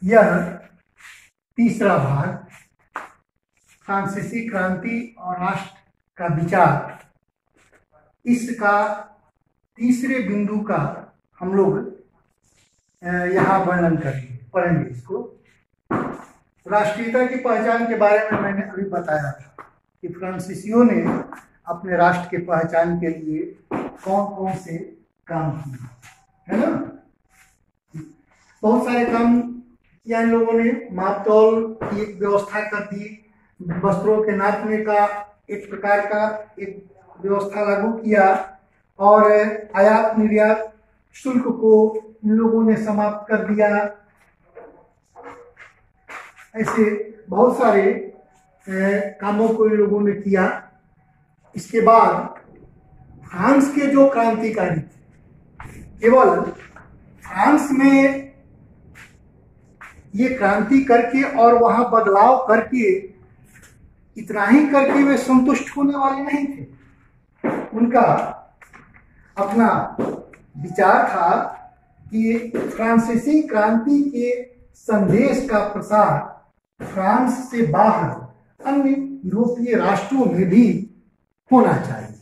यह तीसरा भाग फ्रांसीसी क्रांति और राष्ट्र का विचार, इसका तीसरे बिंदु का हम लोग यहाँ वर्णन पढ़ेंगे। इसको राष्ट्रीयता की पहचान के बारे में मैंने अभी बताया था कि फ्रांसीसियों ने अपने राष्ट्र के पहचान के लिए कौन कौन से काम किए, है ना। बहुत सारे काम किया इन लोगों ने। मापतौल की एक व्यवस्था कर दी, वस्त्रों के नापने का एक प्रकार का एक व्यवस्था लागू किया, और आयात निर्यात शुल्क को इन लोगों ने समाप्त कर दिया। ऐसे बहुत सारे कामों को इन लोगों ने किया। इसके बाद फ्रांस के जो क्रांतिकारी थे, केवल फ्रांस में ये क्रांति करके और वहां बदलाव करके इतना ही करके वे संतुष्ट होने वाले नहीं थे। उनका अपना विचार था कि फ्रांसीसी क्रांति के संदेश का प्रसार फ्रांस से बाहर अन्य यूरोपीय राष्ट्रों में भी होना चाहिए।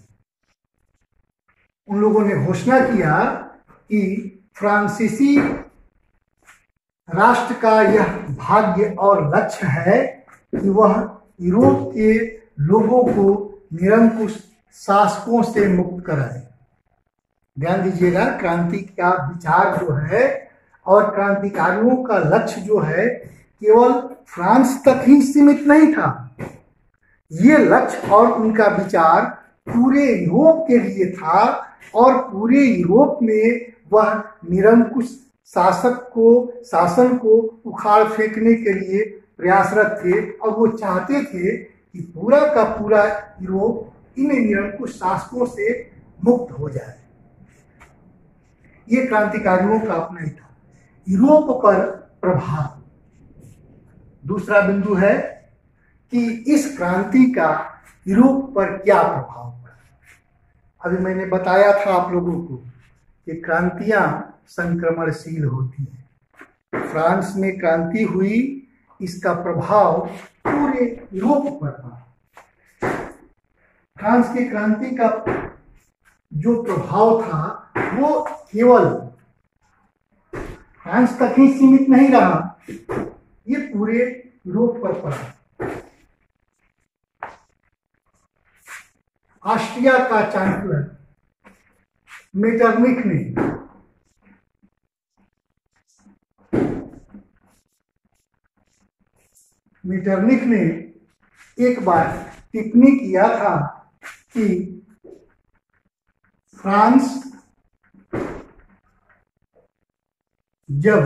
उन लोगों ने घोषणा किया कि फ्रांसीसी राष्ट्र का यह भाग्य और लक्ष्य है कि वह यूरोप के लोगों को निरंकुश शासकों से मुक्त कराए। ध्यान दीजिएगा, क्रांति का विचार जो है और क्रांतिकारियों का लक्ष्य जो है केवल फ्रांस तक ही सीमित नहीं था। ये लक्ष्य और उनका विचार पूरे यूरोप के लिए था, और पूरे यूरोप में वह निरंकुश शासन को उखाड़ फेंकने के लिए प्रयासरत थे। और वो चाहते थे कि पूरा का पूरा यूरोप इन निरंकुश शासकों से मुक्त हो जाए। ये क्रांतिकारियों का अपना ही था। यूरोप पर प्रभाव। दूसरा बिंदु है कि इस क्रांति का यूरोप पर क्या प्रभाव पड़ा। अभी मैंने बताया था आप लोगों को कि क्रांतियां संक्रमणशील होती हैं। फ्रांस में क्रांति हुई, इसका प्रभाव पूरे यूरोप पर पड़ा। फ्रांस की क्रांति का जो प्रभाव था वो केवल फ्रांस तक ही सीमित नहीं रहा, ये पूरे यूरोप पर पड़ा। ऑस्ट्रिया का चांसलर मेटरनिख ने एक बार टिप्पणी किया था कि फ्रांस जब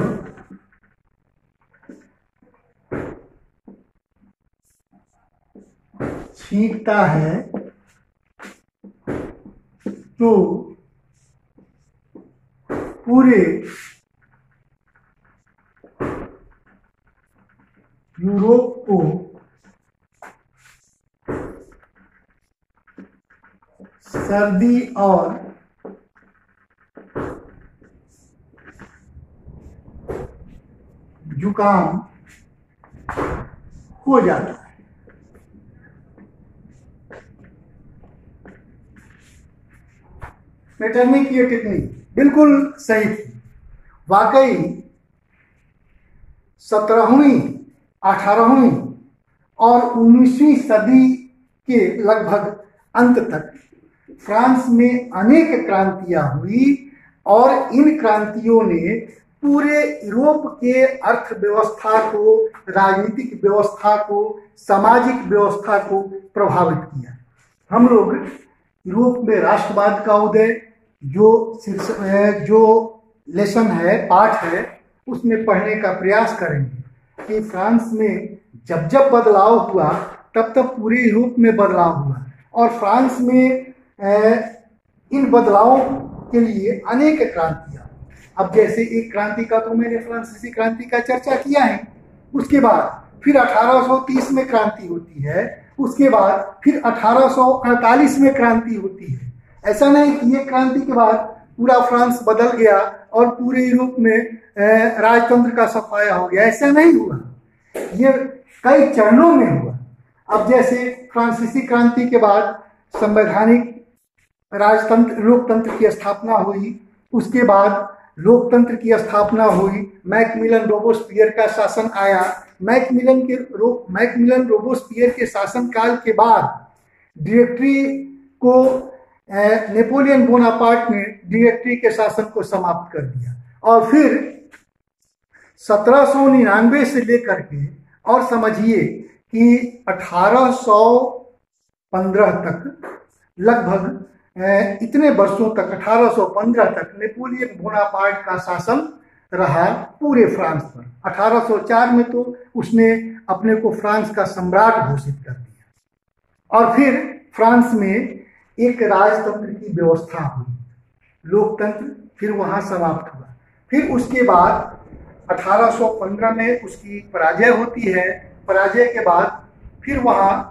छींकता है तो पूरे यूरोप को सर्दी और जुकाम हो जाता है। मेटरनिख की टिप्पणी बिल्कुल सही थी। वाकई 17वीं, 18वीं और 19वीं सदी के लगभग अंत तक फ्रांस में अनेक क्रांतियां हुई, और इन क्रांतियों ने पूरे यूरोप के अर्थव्यवस्था को, राजनीतिक व्यवस्था को, सामाजिक व्यवस्था को प्रभावित किया। हम लोग यूरोप में राष्ट्रवाद का उदय जो लेसन है, पाठ है, उसमें पढ़ने का प्रयास करेंगे कि फ्रांस में जब जब बदलाव हुआ तब तब पूरे यूरोप में बदलाव हुआ, और फ्रांस में इन बदलावों के लिए अनेक क्रांतियां। अब जैसे एक क्रांति का तो मैंने फ्रांसीसी क्रांति का चर्चा किया है, उसके बाद फिर 1830 में क्रांति होती है, उसके बाद फिर 1848 में क्रांति होती है। ऐसा नहीं कि ये क्रांति के बाद पूरा फ्रांस बदल गया और पूरे यूरोप में राजतंत्र का सफाया हो गया। ऐसा नहीं हुआ, ये कई चरणों में हुआ। अब जैसे फ्रांसीसी क्रांति के बाद संवैधानिक राजतंत्र लोकतंत्र की स्थापना हुई, उसके बाद लोकतंत्र की स्थापना हुई, मैकमिलन रोबोस्पियर का शासन आया। मैकमिलन रोबोस्पियर के शासनकाल के बाद डायरेक्टरी को नेपोलियन बोनापार्ट ने डायरेक्टरी के शासन को समाप्त कर दिया। और फिर 1799 से लेकर के और समझिए कि 1815 तक, लगभग इतने वर्षों तक 1815 तक नेपोलियन बोनापार्ट का शासन रहा पूरे फ्रांस पर। 1804 में तो उसने अपने को फ्रांस का सम्राट घोषित कर दिया। और फिर फ्रांस में एक राजतंत्र की व्यवस्था हुई, लोकतंत्र फिर वहां समाप्त हुआ। फिर उसके बाद 1815 में उसकी पराजय होती है। पराजय के बाद फिर वहां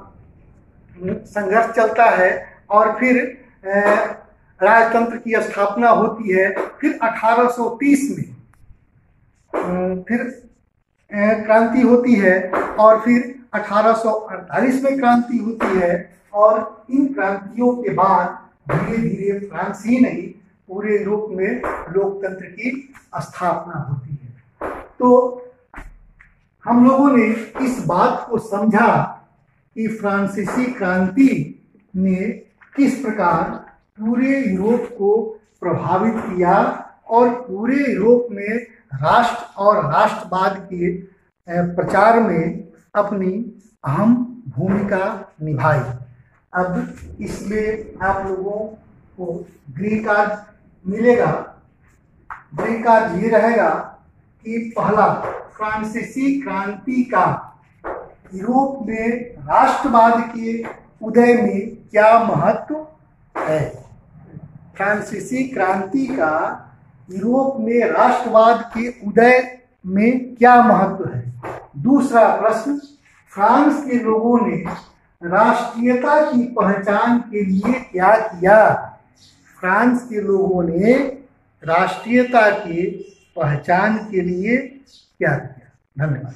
संघर्ष चलता है और फिर राजतंत्र की स्थापना होती है। फिर 1830 में फिर क्रांति होती है और फिर 1848 में क्रांति होती है। और इन क्रांतियों के बाद धीरे धीरे फ्रांस ही नहीं पूरे यूरोप में लोकतंत्र की स्थापना होती है। तो हम लोगों ने इस बात को समझा कि फ्रांसीसी क्रांति ने किस प्रकार पूरे यूरोप को प्रभावित किया और पूरे यूरोप में राष्ट्र और राष्ट्रवाद के प्रचार में अपनी अहम भूमिका निभाई। अब इसमें आप लोगों को ग्रीन कार्ड मिलेगा। ग्रीन कार्ड ये रहेगा कि पहला, फ्रांसीसी क्रांति का यूरोप में राष्ट्रवाद के उदय में क्या महत्व है। फ्रांसीसी क्रांति का यूरोप में राष्ट्रवाद के उदय में क्या महत्व है। दूसरा प्रश्न, फ्रांस के लोगों ने राष्ट्रीयता की पहचान के लिए क्या किया। फ्रांस के लोगों ने राष्ट्रीयता की पहचान के लिए क्या किया। धन्यवाद।